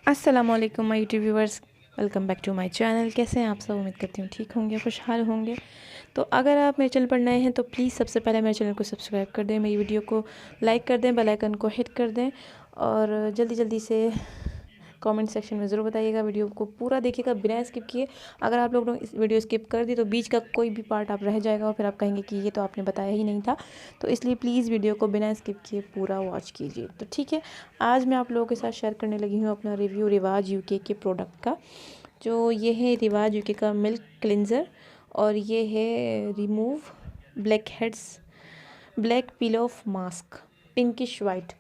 अस्सलामुअलैकुम my YouTube viewers, welcome back to my channel. कैसे हैं आप सब? उम्मीद करती हूँ ठीक होंगे, खुशहाल होंगे। तो अगर आप मेरे चैनल पर नए हैं तो प्लीज़ सबसे पहले मेरे चैनल को सब्सक्राइब कर दें, मेरी वीडियो को लाइक कर दें, बेल आइकन को हिट कर दें और जल्दी जल्दी से कमेंट सेक्शन में ज़रूर बताइएगा। वीडियो को पूरा देखिएगा बिना स्किप किए। अगर आप लोग इस वीडियो स्किप कर दी तो बीच का कोई भी पार्ट आप रह जाएगा और फिर आप कहेंगे कि ये तो आपने बताया ही नहीं था। तो इसलिए प्लीज़ वीडियो को बिना स्किप किए पूरा वॉच कीजिए। तो ठीक है, आज मैं आप लोगों के साथ शेयर करने लगी हूँ अपना रिव्यू रिवाज यूके के प्रोडक्ट का। जो ये है रिवाज यूके का मिल्क क्लिनज़र और ये है remove black heads black peel of mask pinkish white.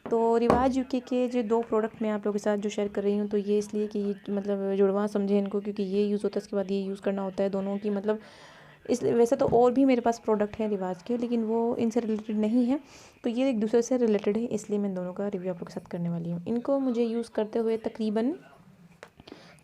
तो रिवाज यूके के जो दो प्रोडक्ट मैं आप लोगों के साथ जो शेयर कर रही हूँ, तो ये इसलिए कि ये मतलब जुड़वा समझे इनको, क्योंकि ये यूज़ होता है उसके बाद ये यूज़ करना होता है दोनों की मतलब। इसलिए वैसे तो और भी मेरे पास प्रोडक्ट हैं रिवाज के, लेकिन वो इनसे रिलेटेड नहीं है, तो ये एक दूसरे से रिलेटेड है, इसलिए मैं दोनों का रिव्यू आप लोगों के साथ करने वाली हूँ। इनको मुझे यूज़ करते हुए तकरीबन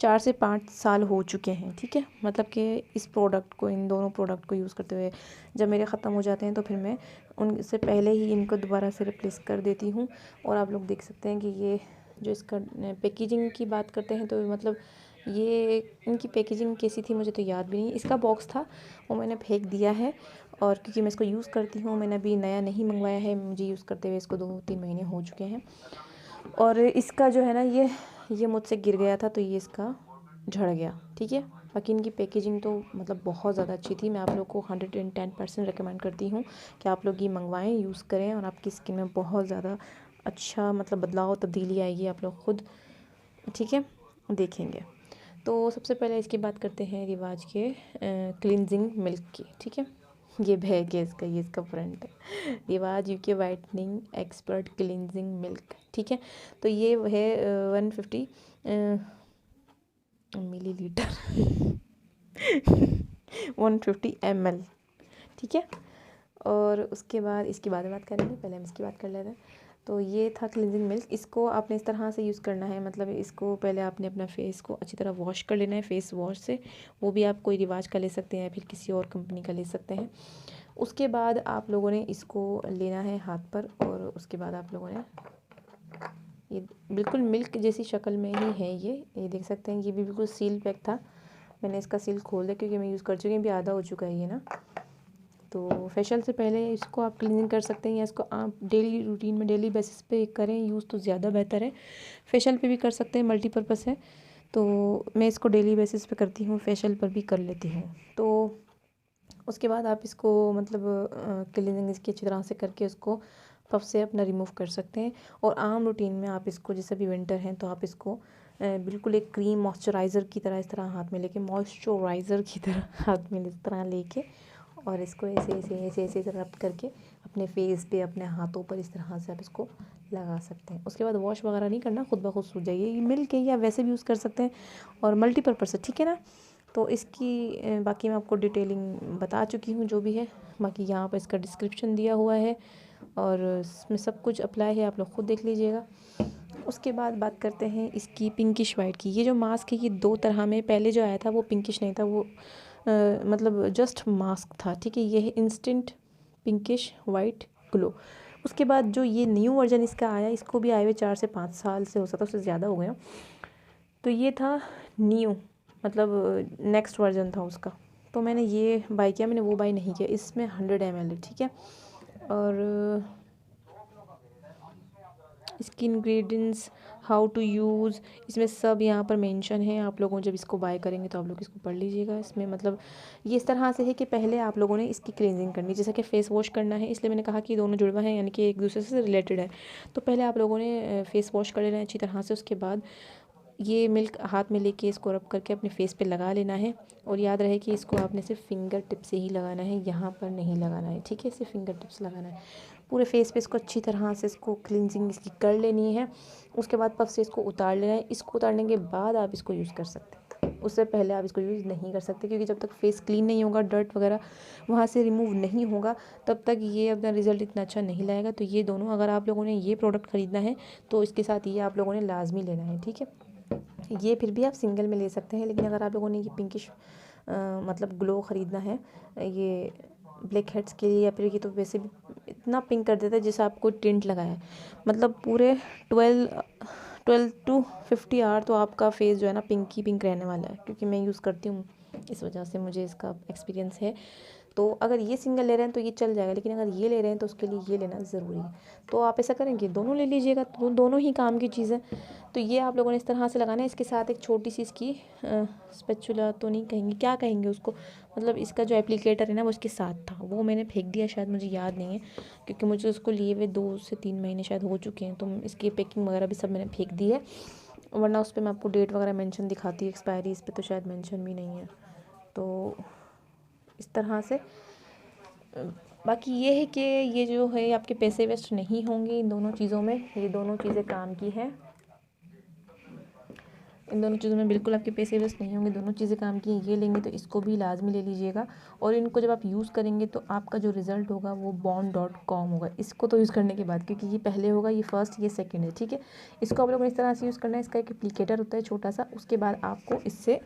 4 से 5 साल हो चुके हैं। ठीक है, मतलब कि इस प्रोडक्ट को, इन दोनों प्रोडक्ट को यूज़ करते हुए जब मेरे ख़त्म हो जाते हैं तो फिर मैं उनसे पहले ही इनको दोबारा से रिप्लेस कर देती हूँ। और आप लोग देख सकते हैं कि ये जो इसका पैकेजिंग की बात करते हैं तो मतलब ये इनकी पैकेजिंग कैसी थी मुझे तो याद भी नहीं। इसका बॉक्स था वो मैंने फेंक दिया है, और क्योंकि मैं इसको यूज़ करती हूँ, मैंने अभी नया नहीं मंगवाया है, मुझे यूज़ करते हुए इसको 2-3 महीने हो चुके हैं। और इसका जो है ना, ये मुझसे गिर गया था तो ये इसका झड़ गया। ठीक है, बाकी इनकी पैकेजिंग तो मतलब बहुत ज़्यादा अच्छी थी। मैं आप लोग को 110% रिकमेंड करती हूँ कि आप लोग ये मंगवाएं, यूज़ करें, और आपकी स्किन में बहुत ज़्यादा अच्छा मतलब बदलाव, तब्दीली आएगी, आप लोग खुद ठीक है देखेंगे। तो सबसे पहले इसकी बात करते हैं रिवाज के क्लिनजिंग मिल्क की। ठीक है, ये बैग है इसका, ये इसका फ्रंट है, रिवाज UK whitening expert cleansing milk. ठीक है, तो ये है 150 मिलीलीटर 150 ml। ठीक है, और उसके बाद इसकी बात करेंगे, पहले हम इसकी बात कर लेते हैं। तो ये था क्लिनजिंग मिल्क। इसको आपने इस तरह से यूज़ करना है, मतलब इसको पहले आपने अपना फेस को अच्छी तरह वॉश कर लेना है फेस वॉश से। वो भी आप कोई रिवाज का ले सकते हैं या फिर किसी और कंपनी का ले सकते हैं। उसके बाद आप लोगों ने इसको लेना है हाथ पर, और उसके बाद आप लोगों ने ये बिल्कुल मिल्क जैसी शक्ल में ही है ये देख सकते हैं। ये भी बिल्कुल सील पैक था, मैंने इसका सील खोल दिया क्योंकि मैं यूज़ कर चुकी हूँ, भी आधा हो चुका है ये ना। तो फेशियल से पहले इसको आप क्लीनिंग कर सकते हैं, या इसको आप डेली रूटीन में डेली बेसिस पे करें यूज़ तो ज़्यादा बेहतर है। फेशियल पे भी कर सकते हैं, मल्टीपर्पज़ है, तो मैं इसको डेली बेसिस पे करती हूँ, फेशियल पर भी कर लेती हूँ। तो उसके बाद आप इसको मतलब क्लीनिंग इसकी अच्छी तरह से करके उसको पफ से अपना रिमूव कर सकते हैं। और आम रूटीन में आप इसको, जैसे भी विंटर है तो आप इसको बिल्कुल एक क्रीम मॉइस्चराइज़र की तरह इस तरह हाथ में लेके, मॉइस्चराइज़र की तरह हाथ में इस तरह लेके, और इसको ऐसे ऐसे ऐसे ऐसे रब करके अपने फेस पे, अपने हाथों पर इस तरह से आप इसको लगा सकते हैं। उसके बाद वॉश वगैरह नहीं करना, खुद ब खुद सूख जाएगी। ये मिल्क है या वैसे भी यूज़ कर सकते हैं, और मल्टीपर्पज़ है। ठीक है ना, तो इसकी बाकी मैं आपको डिटेलिंग बता चुकी हूँ जो भी है। बाकी यहाँ पर इसका डिस्क्रिप्शन दिया हुआ है और इसमें सब कुछ अप्लाई है, आप लोग खुद देख लीजिएगा। उसके बाद बात करते हैं इसकी पिंकिश वाइट की। ये जो मास्क है ये दो तरह में, पहले जो आया था वो पिंकिश नहीं था, वो मतलब जस्ट मास्क था। ठीक है, ये है इंस्टेंट पिंकिश वाइट ग्लो। उसके बाद जो ये न्यू वर्जन इसका आया, इसको भी आए हुए 4 से 5 साल से हो सकता है, उससे ज़्यादा हो गया। तो ये था न्यू, मतलब नेक्स्ट वर्जन था उसका, तो मैंने ये बाई किया, मैंने वो बाई नहीं किया। इसमें 100 ml है। ठीक है, और इसकी इंग्रेडिएंट्स, हाउ टू यूज़, इसमें सब यहाँ पर मेंशन है। आप लोगों जब इसको बाय करेंगे तो आप लोग इसको पढ़ लीजिएगा। इसमें मतलब ये इस तरह से है कि पहले आप लोगों ने इसकी क्लींजिंग करनी, जैसे कि फेस वॉश करना है, इसलिए मैंने कहा कि दोनों जुड़वा है, यानी कि एक दूसरे से रिलेटेड है। तो पहले आप लोगों ने फेस वॉश कर लेना है अच्छी तरह से। उसके बाद ये मिल्क हाथ में लेके इसको रब करके अपने फेस पे लगा लेना है, और याद रहे कि इसको आपने सिर्फ फिंगर टिप से ही लगाना है, यहाँ पर नहीं लगाना है। ठीक है, सिर्फ फिंगर टिप्स लगाना है। पूरे फेस पे इसको अच्छी तरह से इसको क्लींजिंग इसकी कर लेनी है। उसके बाद पफ से इसको उतार लेना है। इसको उतारने के बाद आप इसको यूज़ कर सकते हैं, उससे पहले आप इसको यूज़ नहीं कर सकते, क्योंकि जब तक फेस क्लीन नहीं होगा, डर्ट वगैरह वहाँ से रिमूव नहीं होगा, तब तक ये अपना रिज़ल्ट इतना अच्छा नहीं लाएगा। तो ये दोनों, अगर आप लोगों ने ये प्रोडक्ट ख़रीदना है तो इसके साथ ये आप लोगों ने लाजमी लेना है। ठीक है, ये फिर भी आप सिंगल में ले सकते हैं, लेकिन अगर आप लोगों ने ये पिंकिश मतलब ग्लो ख़रीदना है ये ब्लैक हेड्स के लिए, या फिर ये तो वैसे भी इतना पिंक कर देता है जैसे आपको टिंट लगाया है, मतलब पूरे 12 12 to 50 आवर तो आपका फेस जो है ना पिंक रहने वाला है, क्योंकि मैं यूज़ करती हूँ, इस वजह से मुझे इसका एक्सपीरियंस है। तो अगर ये सिंगल ले रहे हैं तो ये चल जाएगा, लेकिन अगर ये ले रहे हैं तो उसके लिए ये लेना ज़रूरी है। तो आप ऐसा करेंगे, दोनों ले लीजिएगा, तो दोनों ही काम की चीज़ें। तो ये आप लोगों ने इस तरह से लगाना है। इसके साथ एक छोटी सी इसकी स्पैचुला तो नहीं कहेंगे, क्या कहेंगे उसको, मतलब इसका जो एप्लीकेटर है ना वो इसके साथ था, वो मैंने फेंक दिया, शायद मुझे याद नहीं है, क्योंकि मुझे उसको लिए हुए 2 से 3 महीने शायद हो चुके हैं। तो इसकी पैकिंग वगैरह भी सब मैंने फेंक दी है, वरना उस पर मैं आपको डेट वगैरह मेंशन दिखाती है, एक्सपायरी इस पर तो शायद मेंशन भी नहीं है। तो इस तरह से बाकी ये है कि ये जो है आपके पैसे वेस्ट नहीं होंगे इन दोनों चीज़ों में, ये दोनों चीज़ें काम की हैं, इन दोनों चीज़ों में बिल्कुल आपके पैसे वेस्ट नहीं होंगे, दोनों चीज़ें काम की हैं। ये लेंगे तो इसको भी लाजमी ले लीजिएगा, और इनको जब आप यूज़ करेंगे तो आपका जो रिज़ल्ट होगा वो bond.com होगा, इसको तो यूज़ करने के बाद, क्योंकि ये पहले होगा, ये फर्स्ट, ये सेकंड है, ठीक है। इसको आप लोगों ने इस तरह से यूज़ करना है। इसका एक एप्लीकेटर होता है छोटा सा, उसके बाद आपको इससे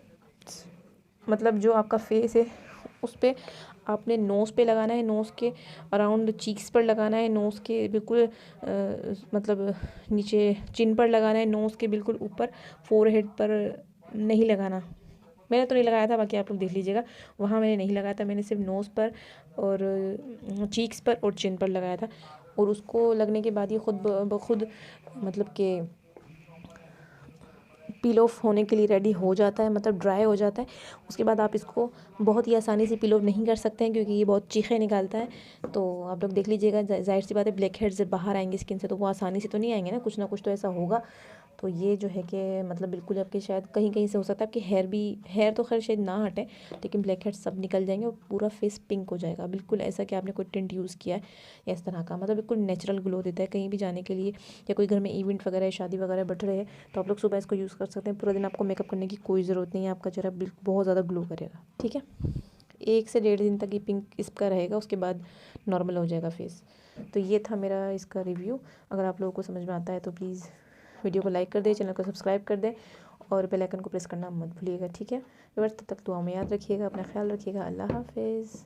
मतलब जो आपका फेस है उस पर आपने नोज़ पे लगाना है, नोज़ के अराउंड चीक्स पर लगाना है, नोज़ के बिल्कुल मतलब नीचे चिन पर लगाना है, नोज़ के बिल्कुल ऊपर फोरहेड पर नहीं लगाना। मैंने तो नहीं लगाया था, बाकी आप लोग देख लीजिएगा, वहाँ मैंने नहीं लगाया था, मैंने सिर्फ नोज़ पर और चीक्स पर और चिन पर लगाया था। और उसको लगने के बाद ये खुद ब खुद मतलब कि पील ऑफ होने के लिए रेडी हो जाता है, मतलब ड्राई हो जाता है। उसके बाद आप इसको बहुत ही आसानी से पील ऑफ नहीं कर सकते हैं, क्योंकि ये बहुत चीखें निकालता है। तो आप लोग देख लीजिएगा, जाहिर सी बात है ब्लैक हेड्स जब बाहर आएंगे स्किन से तो वो आसानी से तो नहीं आएंगे ना कुछ तो ऐसा होगा। तो ये जो है कि मतलब बिल्कुल आपके शायद कहीं कहीं से हो सकता है आपके हेयर तो खैर शायद ना हटे, लेकिन ब्लैक हेड्स सब निकल जाएंगे और पूरा फेस पिंक हो जाएगा, बिल्कुल ऐसा कि आपने कोई टिंट यूज़ किया है या इस तरह का, मतलब बिल्कुल नेचुरल ग्लो देता है। कहीं भी जाने के लिए या कोई घर में इवेंट वगैरह शादी वगैरह बढ़ रहे हैं तो आप लोग सुबह इसको यूज़ कर सकते हैं, पूरा दिन आपको मेकअप करने की कोई ज़रूरत नहीं है, आपका चेहरा बिल्कुल बहुत ज़्यादा ग्लो करेगा, ठीक है। 1 से 1.5 दिन तक ये पिंक इसका रहेगा, उसके बाद नॉर्मल हो जाएगा फेस। तो ये था मेरा इसका रिव्यू। अगर आप लोगों को समझ में आता है तो प्लीज़ वीडियो को लाइक कर दें, चैनल को सब्सक्राइब कर दें और बेल आइकन को प्रेस करना मत भूलिएगा, ठीक है। व्यूअर्स, तब तक दुआ में याद रखिएगा, अपना ख्याल रखिएगा। अल्लाह हाफ़िज़।